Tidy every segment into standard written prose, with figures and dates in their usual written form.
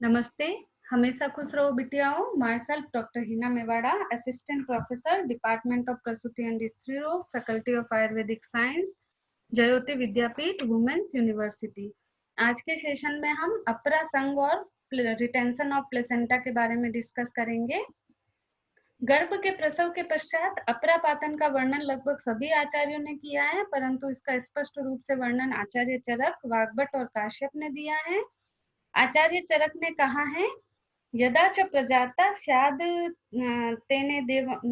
नमस्ते। हमेशा खुश रहो बिटियाओं। Myself doctor Hina Mewada, assistant professor, department of प्रसूति एंड स्त्री रोग, faculty of Ayurvedic science, Jyoti Vidyapeeth, women's university. आज के सेशन में हम अपरा संघ और रिटेंशन ऑफ प्लेसेंटा के बारे में डिस्कस करेंगे। गर्भ के प्रसव के पश्चात अपरापातन का वर्णन लगभग सभी आचार्यों ने किया है, परंतु इसका स्पष्ट रूप से वर्णन आचार्य चरक, वाग्भट और काश्यप ने दिया है। आचार्य चरक ने कहा है, यदा च प्रजाता स्याद तेने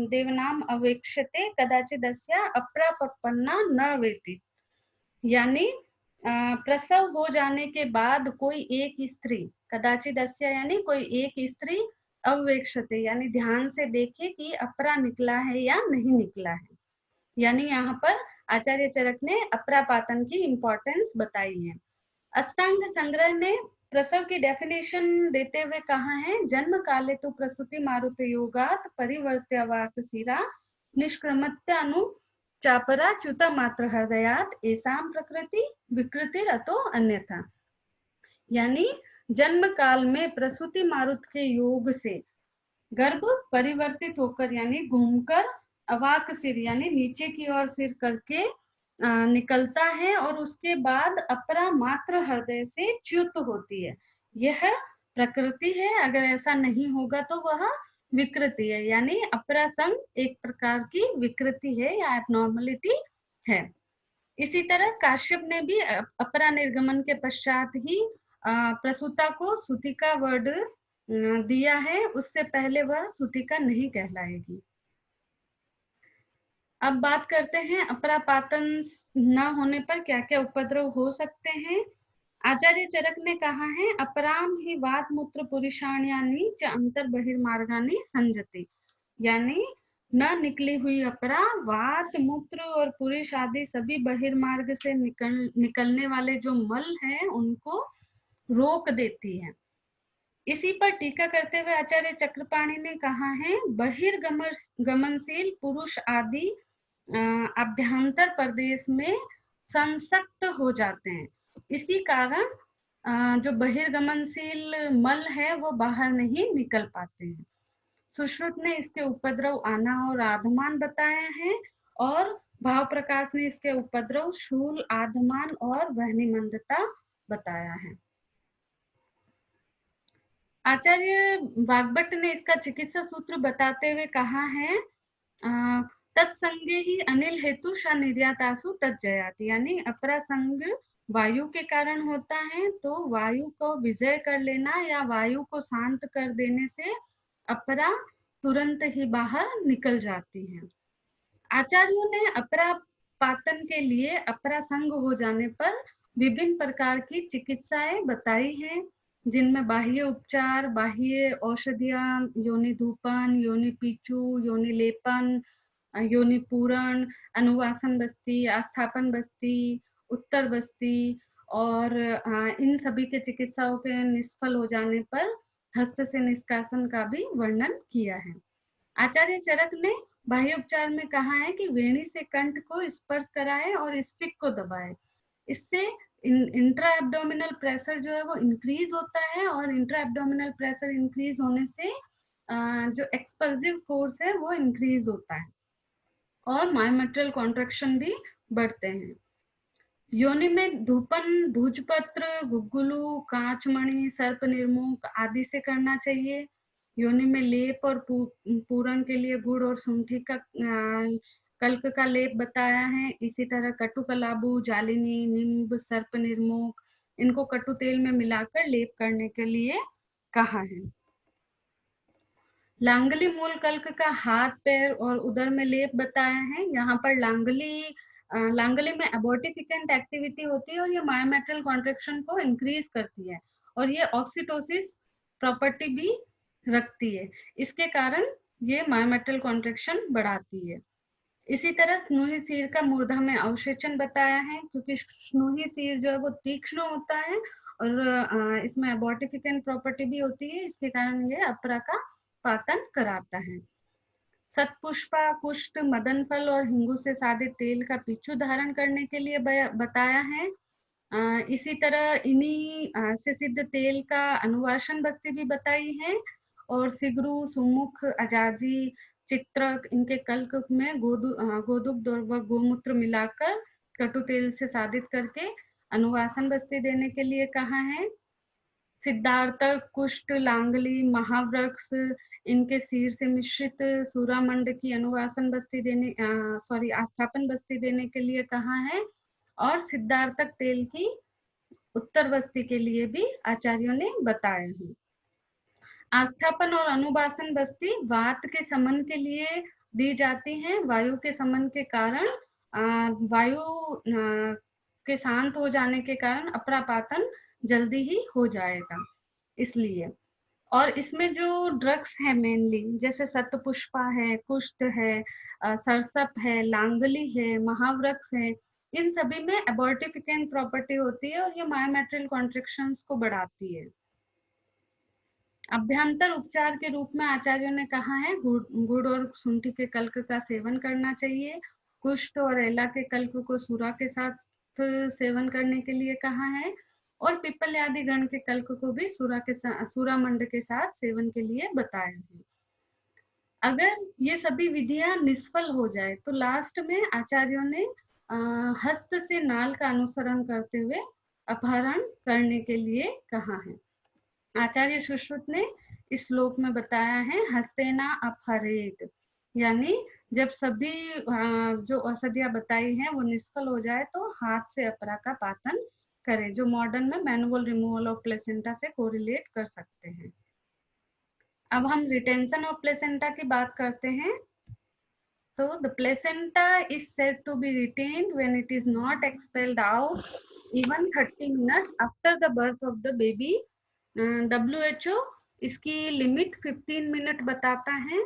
देवनाम अवेक्ष्यते कदाचिदस्या अप्रापन्ना न वेति। यानी प्रसव हो जाने के बाद कोई एक स्त्री, कदाचिदस्या यानी कोई एक स्त्री, अवेक्ष्यते यानी ध्यान से देखे कि अपरा निकला है या नहीं निकला है। यानी यहाँ पर आचार्य चरक ने अपरापातन की इंपॉर्टेंस बताई है। अष्टांग संग्रह ने प्रसव की डेफिनेशन देते हुए कहा है, जन्म काले तो प्रसूति मारुत योगात परिवर्त्यवाक सिरा निष्क्रमत्यानु चापरा च्युता मात्र हृदयात एसाम प्रकृति विकृति रतो अन्यथा। यानी जन्म काल में प्रसूति मारुत के योग से गर्भ परिवर्तित होकर यानी घूमकर अवाक सिर यानी नीचे की ओर सिर करके निकलता है और उसके बाद अपरा मात्र हृदय से च्युत होती है। यह प्रकृति है, अगर ऐसा नहीं होगा तो वह विकृति है। यानी अपरा संघ एक प्रकार की विकृति है या एबनॉर्मलिटी है। इसी तरह काश्यप ने भी अपरा निर्गमन के पश्चात ही प्रसूता को सुतिका वर्ड दिया है, उससे पहले वह सुतिका नहीं कहलाएगी। अब बात करते हैं अपरापातन न होने पर क्या क्या उपद्रव हो सकते हैं। आचार्य चरक ने कहा है, अपराम ही वात मूत्र पुरुषाण्यानि च अंतर बहिर्मार्गानि संजति। यानी न निकली हुई अपरा वात मूत्र और पुरुष आदि सभी बहिर्मार्ग से निकलने वाले जो मल हैं उनको रोक देती है। इसी पर टीका करते हुए आचार्य चक्रपाणि ने कहा है, बहिर्गमनशील पुरुष आदि अभ्यंतर प्रदेश में संसक्त हो जाते हैं। इसी कारण जो बहिर्गमनशील मल है वो बाहर नहीं निकल पाते हैं। सुश्रुत ने इसके उपद्रव आना और आधमान बताया है और भाव प्रकाश ने इसके उपद्रव शूल, आधमान और वहनी मंदता बताया है। आचार्य वाग्भट ने इसका चिकित्सा सूत्र बताते हुए कहा है, तत्संगे ही अनिल हेतु श निर्यातासु तज्जयाति। यानी अपरा संग वायु के कारण होता है, तो वायु को विजय कर लेना या वायु को शांत कर देने से अपरा तुरंत ही बाहर निकल जाती है। आचार्यों ने अपरा पातन के लिए अपरा संग हो जाने पर विभिन्न प्रकार की चिकित्साएं बताई हैं, जिनमें बाह्य उपचार, बाह्य औषधियां, योनि धूपन, योनि पीचू, योनि लेपन, योनि पूरण, अनुवासन बस्ती, आस्थापन बस्ती, उत्तर बस्ती और इन सभी के चिकित्साओं के निष्फल हो जाने पर हस्त से निष्कासन का भी वर्णन किया है। आचार्य चरक ने बाह्य उपचार में कहा है कि वेणी से कंठ को स्पर्श कराए और स्पिक को दबाए। इससे इंट्रा एब्डोमिनल प्रेशर जो है वो इंक्रीज होता है और इंट्रा एब्डोमिनल प्रेशर इंक्रीज होने से जो एक्सपल्सिव फोर्स है वो इंक्रीज होता है और मायोमेट्रियल कॉन्ट्रैक्शन भी बढ़ते हैं। योनि में धूपन भुजपत्र, गुग्गुलू, कांचमणि, सर्प निर्मुख आदि से करना चाहिए। योनि में लेप और पूरण के लिए गुड़ और सूंठी का कल्क का लेप बताया है। इसी तरह कटुकलाबू, जालिनी, निम्ब, सर्प निर्मुख इनको कटु तेल में मिलाकर लेप करने के लिए कहा है। लांगली मूल कल्क का हाथ, पैर और उदर में लेप बताया है। यहाँ पर लांगली में एबॉर्टिफिकेंट एक्टिविटी होती है और ये मायोमेट्रियल कॉन्ट्रैक्शन को इंक्रीज करती है और ये ऑक्सीटोसिस प्रॉपर्टी भी रखती है। इसके कारण ये मायोमेट्रियल कॉन्ट्रैक्शन बढ़ाती है। इसी तरह स्नूही सिर का मूर्धा में अवशेचन बताया है, क्योंकि स्नूही सिर जो है वो तीक्ष्ण होता है और इसमें एबॉर्टिफिकेंट प्रॉपर्टी भी होती है, इसके कारण ये अपरा का पातन कराता है। सतपुष्पा, कुष्ठ, मदन फल और हिंगू से सादे तेल का पिच्चू धारण करने के लिए बताया है। इसी तरह इन्हीं से सिद्ध तेल का अनुवासन बस्ती भी बताई है। और सिगरू, सुमुख, अजाजी, चित्रक, इनके कल्क में गोदुग्ध व गोमूत्र मिलाकर कटु तेल से साधित करके अनुवासन बस्ती देने के लिए कहा है। सिद्धार्थ, कुष्ठ, लांगली, महावृक्ष, इनके सीर से मिश्रित सूरामंड की अनुवासन बस्ती देने आस्थापन बस्ती देने के लिए कहा है। और सिद्धार्थक तेल की उत्तर बस्ती के लिए भी आचार्यों ने बताया है। आस्थापन और अनुवासन बस्ती वात के समन के लिए दी जाती है। वायु के समन के कारण वायु के शांत हो जाने के कारण अप्रापातन जल्दी ही हो जाएगा, इसलिए। और इसमें जो ड्रग्स है मेनली, जैसे सतपुष्पा है, कुष्ठ है, सरसप है, लांगली है, महावृक्ष है, इन सभी में एबॉर्टिफिकेंट प्रॉपर्टी होती है और ये मायोमेट्रियल कॉन्ट्रैक्शंस को बढ़ाती है। अभ्यंतर उपचार के रूप में आचार्यों ने कहा है गुड़ और शुंठी के कल्क का सेवन करना चाहिए। कुष्ठ और एला के कल्क को सूरा के साथ सेवन करने के लिए कहा है। और पिपल आदि गण के कल्क को भी सूरा मंड के साथ सेवन के लिए बताया है। अगर ये सभी विधियां निष्फल हो जाए तो लास्ट में आचार्यों ने हस्त से नाल का अनुसरण करते हुए अपहरण करने के लिए कहा है। आचार्य सुश्रुत ने इस श्लोक में बताया है हस्तेना अपहरेत, यानी जब सभी जो औषधियां बताई हैं वो निष्फल हो जाए तो हाथ से अपरा का पातन करें, जो मॉडर्न में मैनुअल रिमूवल ऑफ प्लेसेंटा से कोरिलेट कर सकते हैं। अब हम रिटेंशन ऑफ प्लेसेंटा की बात करते हैं। तो the placenta is said to be retained when it is not expelled out even 30 minutes after the birth of the baby. WHO इसकी लिमिट 15 मिनट बताता है,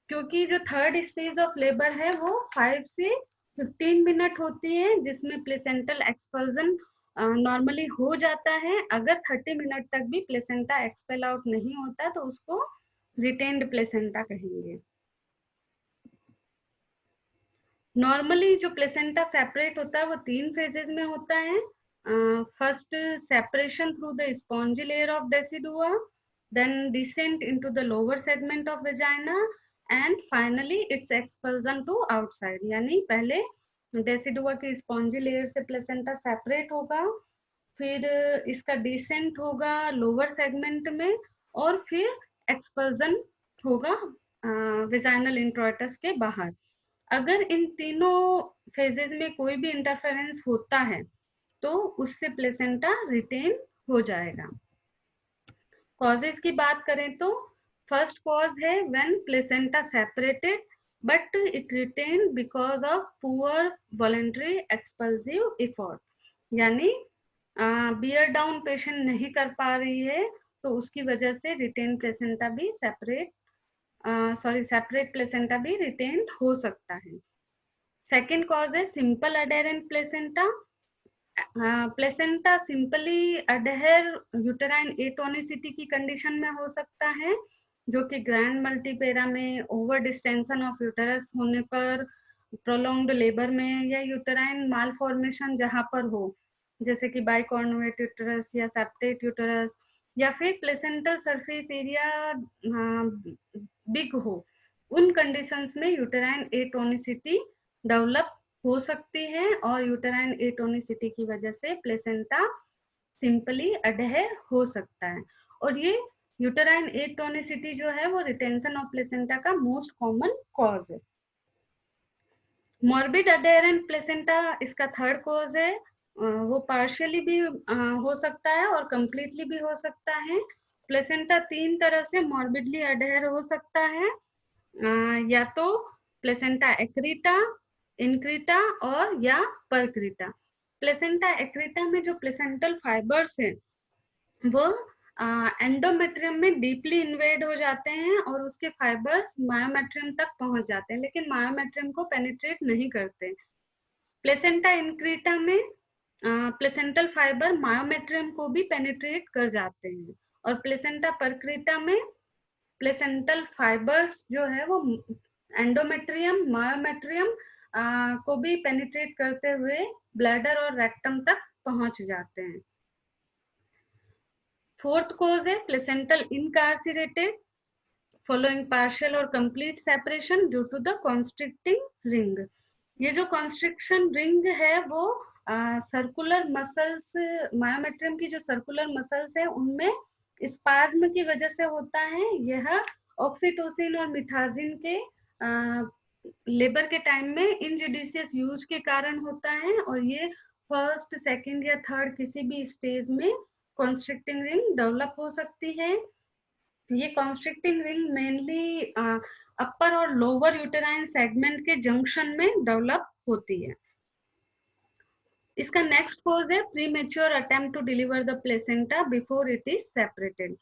क्योंकि जो थर्ड स्टेज ऑफ लेबर है वो 5 से 15 मिनट होती है, जिसमें प्लेसेंटल एक्सपल्जन नॉर्मली हो जाता है। अगर 30 मिनट तक भी प्लेसेंटा एक्सपेल आउट नहीं होता तो उसको रिटेन्ड प्लेसेंटा कहेंगे। नॉर्मली जो प्लेसेंटा सेपरेट होता है वो 3 फेजेस में होता है। First, separation through the spongy layer of decidua, then descent into the lower segment of vagina, and finally its expulsion to outside. यानी पहले डेसिडुआ की स्पॉन्जी लेयर से प्लेसेंटा सेपरेट होगा, फिर इसका डिसेंट होगा लोअर सेगमेंट में, और फिर एक्सपल्जन होगा वेजाइनल इंट्रोइटस के बाहर। अगर इन तीनों फेजेस में कोई भी इंटरफेरेंस होता है तो उससे प्लेसेंटा रिटेन हो जाएगा। कॉजेस की बात करें तो फर्स्ट कॉज है when placenta separated but it retain because of poor voluntary expulsive effort, यानी बियर डाउन पेशेंट नहीं कर पा रही है तो उसकी वजह से रिटेन प्लेसेंटा भी सेपरेट प्लेसेंटा भी रिटेन हो सकता है। सेकेंड कॉज है simple adherent placenta. Placenta simply adhere uterine atonicity की कंडीशन में हो सकता है, जो कि ग्रैंड मल्टीपेरा में ओवर डिस्टेंशन ऑफ यूटेरस होने पर, प्रोलॉन्ग्ड लेबर में, या यूटेराइन मालफॉर्मेशन जहां पर हो, जैसे कि बाइकॉर्नुएट यूटेरस या सेप्टेट यूटेरस, या फिर प्लेसेंटल सरफेस एरिया बिग हो। उन कंडीशंस में यूटेराइन एटोनिसिटी डेवलप हो सकती है और यूटेराइन एटोनिसिटी की वजह से प्लेसेंटा सिंपली अडेयर हो सकता है। और ये यूटेराइन एटोनिसिटी जो है वो रिटेंशन ऑफ प्लेसेंटा का मोस्ट कॉमन कॉज है। मॉर्बिड अडेरेंट प्लेसेंटा इसका थर्ड कॉज है। वो पार्शियली भी हो सकता है और कंप्लीटली भी हो सकता है। प्लेसेंटा 3 तरह से मॉर्बिडली अडेयर हो सकता है, या तो प्लेसेंटा एक्रीटा, इनक्रीटा और या परक्रीटा। प्लेसेंटा एक्रीटा में जो प्लेसेंटल फाइबर्स हैं वो एंडोमेट्रियम में डीपली इन्वेड हो जाते हैं और उसके फाइबर्स मायोमेट्रियम तक पहुंच जाते हैं, लेकिन मायोमेट्रियम को पेनिट्रेट नहीं करते। प्लेसेंटा इनक्रीटा में प्लेसेंटल फाइबर मायोमेट्रियम को भी पेनिट्रेट कर जाते हैं, और प्लेसेंटा परक्रीटा में प्लेसेंटल फाइबर्स जो है वो एंडोमेट्रियम मायोमेट्रियम को भी पेनिट्रेट करते हुए ब्लैडर और रेक्टम तक पहुंच जाते हैं। फोर्थ कॉज है प्लेसेंटल इनकार्सिरेटेड फॉलोइंग पार्शियल और complete separation due to the constricting ring. ये जो कॉन्स्ट्रिक्शन रिंग है वो सर्कुलर मसल्स, मायोमेट्रियम की जो सर्कुलर मसल्स है उनमें स्पाज्म की वजह से होता है। यह ऑक्सीटोसिन और मिथाजिन के लेबर के टाइम में इनजुडिशियस यूज के कारण होता है, और ये फर्स्ट, सेकंड या थर्ड किसी भी स्टेज में कॉन्स्ट्रिक्टिंग रिंग डेवलप हो सकती है। ये कॉन्स्ट्रिक्टिंग रिंग मेनली अपर और लोअर यूटेराइन सेगमेंट के जंक्शन में डेवलप होती है। इसका नेक्स्ट कॉज है premature attempt to deliver the placenta before it is separated.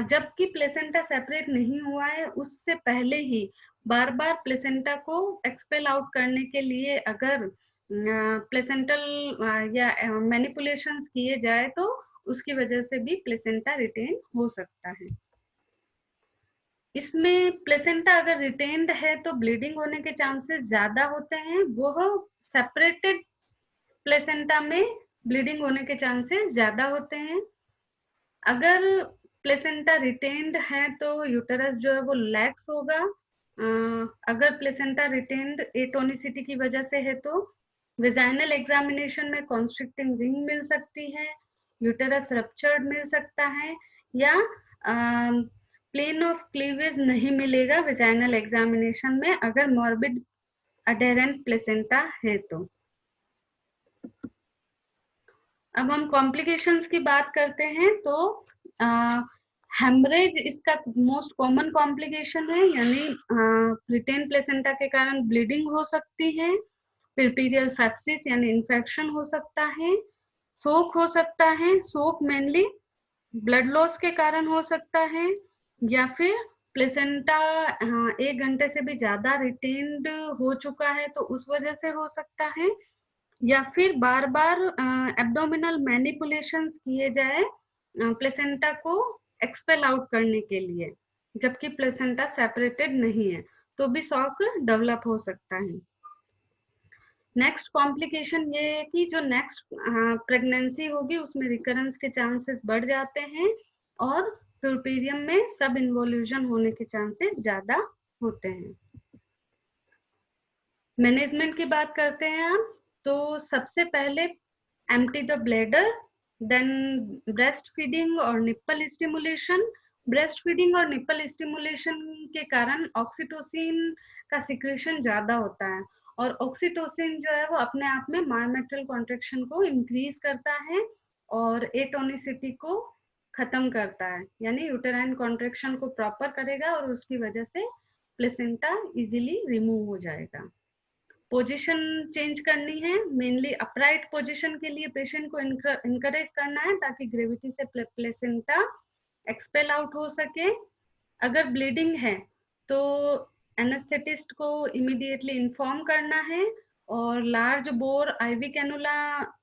जबकि प्लेसेंटा सेपरेट नहीं हुआ है उससे पहले ही बार बार प्लेसेंटा को एक्सपेल आउट करने के लिए अगर प्लेसेंटल या मैनिपुलेशंस किए जाए तो उसकी वजह से भी प्लेसेंटा रिटेन हो सकता है। इसमें प्लेसेंटा अगर रिटेन्ड है तो ब्लीडिंग होने के चांसेस ज्यादा होते हैं, वो सेपरेटेड प्लेसेंटा में ब्लीडिंग होने के चांसेस ज्यादा होते हैं। अगर प्लेसेंटा रिटेन्ड है तो यूटेरस जो है वो लैक्स होगा। अगर प्लेसेंटा रिटेन्ड एटोनिसिटी की वजह से है तो वेजाइनल एग्जामिनेशन में कॉन्स्ट्रिक्टिंग रिंग मिल सकती है, यूटेरस रप्चर्ड मिल सकता है, या प्लेन ऑफ क्लीवेज नहीं मिलेगा वेजाइनल एग्जामिनेशन में अगर मॉर्बिड अडेरेंट प्लेसेंटा है तो। अब हम कॉम्प्लिकेशंस की बात करते हैं तो हेमरेज इसका मोस्ट कॉमन कॉम्प्लिकेशन है, यानी रिटेन प्लेसेंटा के कारण ब्लीडिंग हो सकती है, पिल्पीरियल सेप्सिस यानी इन्फेक्शन हो सकता है, शोक हो सकता है, शोक मेनली ब्लड लॉस के कारण हो सकता है, या फिर प्लेसेंटा 1 घंटे से भी ज्यादा रिटेन्ड हो चुका है तो उस वजह से हो सकता है, या फिर बार बार एब्डोमिनल मैनिपुलेशंस किए जाए प्लेसेंटा को एक्सपेल आउट करने के लिए जबकि प्लेसेंटा सेपरेटेड नहीं है तो भी शॉक डेवलप हो सकता है। नेक्स्ट कॉम्प्लिकेशन ये है कि जो नेक्स्ट प्रेगनेंसी होगी उसमें रिकरेंस के चांसेस बढ़ जाते हैं और प्यूर्पेरियम में सब इन्वोल्यूशन होने के चांसेस ज्यादा होते हैं। मैनेजमेंट की बात करते हैं आप तो सबसे पहले empty the bladder, then breast feeding और निप्पल स्टिमुलेशन। ब्रेस्ट फीडिंग और निप्पल स्टिमुलेशन के कारण ऑक्सीटोसिन का सिक्रेशन ज्यादा होता है और ऑक्सीटोसिन जो है वो अपने आप में मायोमेट्रियल कॉन्ट्रैक्शन को इंक्रीज करता है और एटोनिसिटी को खत्म करता है, यानी यूटेराइन कॉन्ट्रैक्शन को प्रॉपर करेगा और उसकी वजह से प्लेसेंटा इजीली रिमूव हो जाएगा। पोजीशन चेंज करनी है, मेनली अपराइट पोजीशन के लिए पेशेंट को इनकरेज करना है ताकि ग्रेविटी से प्लेसेंटा एक्सपेल आउट हो सके। अगर ब्लीडिंग है तो एनेस्थेटिस्ट को इमीडिएटली इन्फॉर्म करना है और large bore IV cannula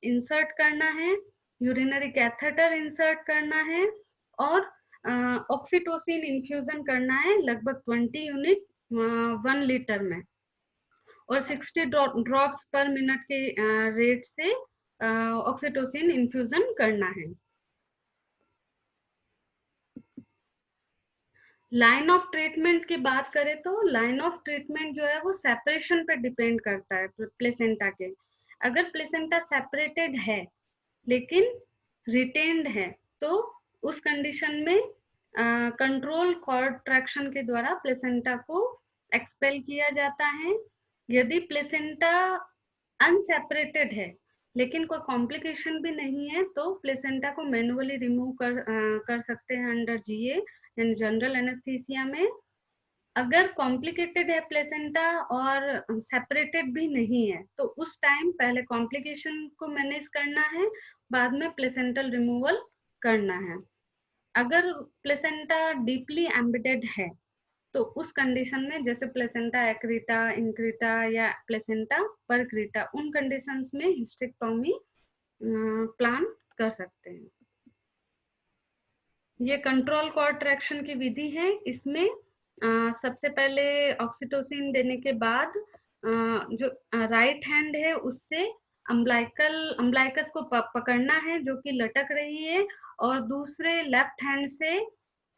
insert करना है, यूरिनरी कैथेटर इंसर्ट करना है और ऑक्सीटोसिन इन्फ्यूजन करना है लगभग 20 यूनिट 1 लीटर में और 60 ड्रॉप्स पर मिनट के रेट से ऑक्सीटोसिन इन्फ्यूजन करना है। लाइन ऑफ ट्रीटमेंट की बात करें तो लाइन ऑफ ट्रीटमेंट जो है वो सेपरेशन पे डिपेंड करता है प्लेसेंटा के। अगर प्लेसेंटा सेपरेटेड है लेकिन रिटेन्ड है तो उस कंडीशन में कंट्रोल कॉन्ट्रैक्शन के द्वारा प्लेसेंटा को एक्सपेल किया जाता है। यदि प्लेसेंटा अनसेपरेटेड है लेकिन कोई कॉम्प्लिकेशन भी नहीं है तो प्लेसेंटा को मैनुअली रिमूव कर सकते हैं अंडर जीए यानी जनरल एनेस्थीसिया में। अगर कॉम्प्लिकेटेड है प्लेसेंटा और सेपरेटेड भी नहीं है तो उस टाइम पहले कॉम्प्लिकेशन को मैनेज करना है, बाद में प्लेसेंटल रिमूवल करना है। अगर प्लेसेंटा डीपली एम्बेडेड है तो उस कंडीशन में जैसे प्लेसेंटा एक्रीटा, इंक्रीटा या प्लेसेंटा परक्रीटा, उन कंडीशंस में हिस्टेक्टोमी प्लान कर सकते हैं। ये कंट्रोल कॉन्ट्रैक्शन की विधि है। इसमें सबसे पहले ऑक्सीटोसिन देने के बाद जो राइट हैंड है उससे अम्बलाइकस को पकड़ना है जो कि लटक रही है, और दूसरे लेफ्ट हैंड से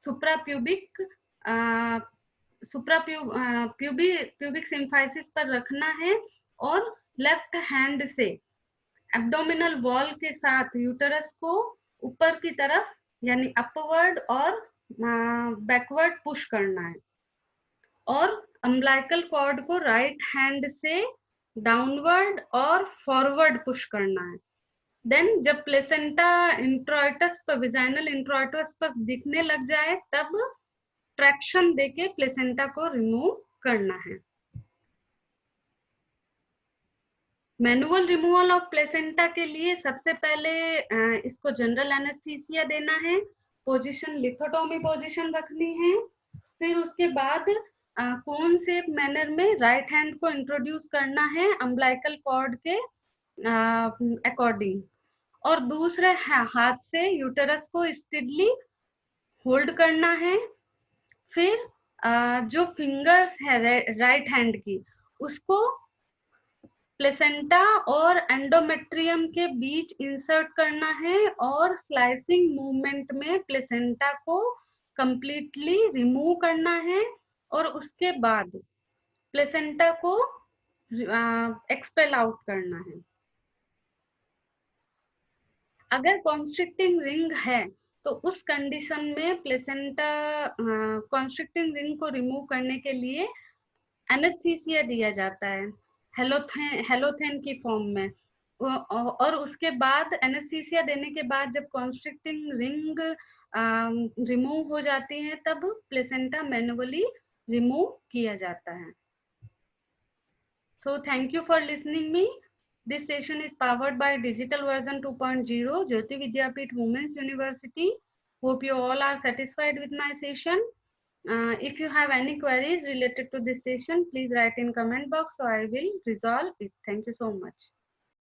सुप्राप्यूबिक प्यूबिक सिम्फाइसिस पर रखना है, और लेफ्ट हैंड से एब्डोमिनल वॉल के साथ यूटरस को ऊपर की तरफ यानी अपवर्ड और बैकवर्ड पुश करना है, और अम्बलाइकल कॉर्ड को राइट हैंड से डाउनवर्ड और फॉरवर्ड पुश करना है। देन जब प्लेसेंटा इंट्रोइटस पर विजाइनल इंट्रोइटस पर दिखने लग जाए तब ट्रैक्शन देके प्लेसेंटा को रिमूव करना है। मैनुअल रिमूवल ऑफ प्लेसेंटा के लिए सबसे पहले इसको जनरल एनेस्थीसिया देना है, पोजीशन लिथोटोमी पोजीशन रखनी है, फिर उसके बाद कोन शेप मैनर में राइट हैंड को इंट्रोड्यूस करना है अम्बलाइकल कॉर्ड के अकॉर्डिंग, और दूसरे हाथ से यूटेरस को स्टिडली होल्ड करना है। फिर जो फिंगर्स है राइट हैंड की उसको प्लेसेंटा और एंडोमेट्रियम के बीच इंसर्ट करना है, और स्लाइसिंग मूवमेंट में प्लेसेंटा को कंप्लीटली रिमूव करना है, और उसके बाद प्लेसेंटा को एक्सपेल आउट करना है। अगर कॉन्स्ट्रिक्टिंग रिंग है तो उस कंडीशन में प्लेसेंटा कॉन्स्ट्रिक्टिंग रिंग को रिमूव करने के लिए एनेस्थीसिया दिया जाता है हेलोथेन की फॉर्म में, और उसके बाद एनेस्थीसिया देने के बाद जब कॉन्स्ट्रिक्टिंग रिंग रिमूव हो जाती है तब प्लेसेंटा मैनुअली रिमूव किया जाता है। So thank you for listening me. This session is powered by Digital Version 2.0, Jyoti Vidyapeeth Women's University. Hope you all are satisfied with my session. If you have any queries related to this session, please write in comment box so I will resolve it. Thank you so much.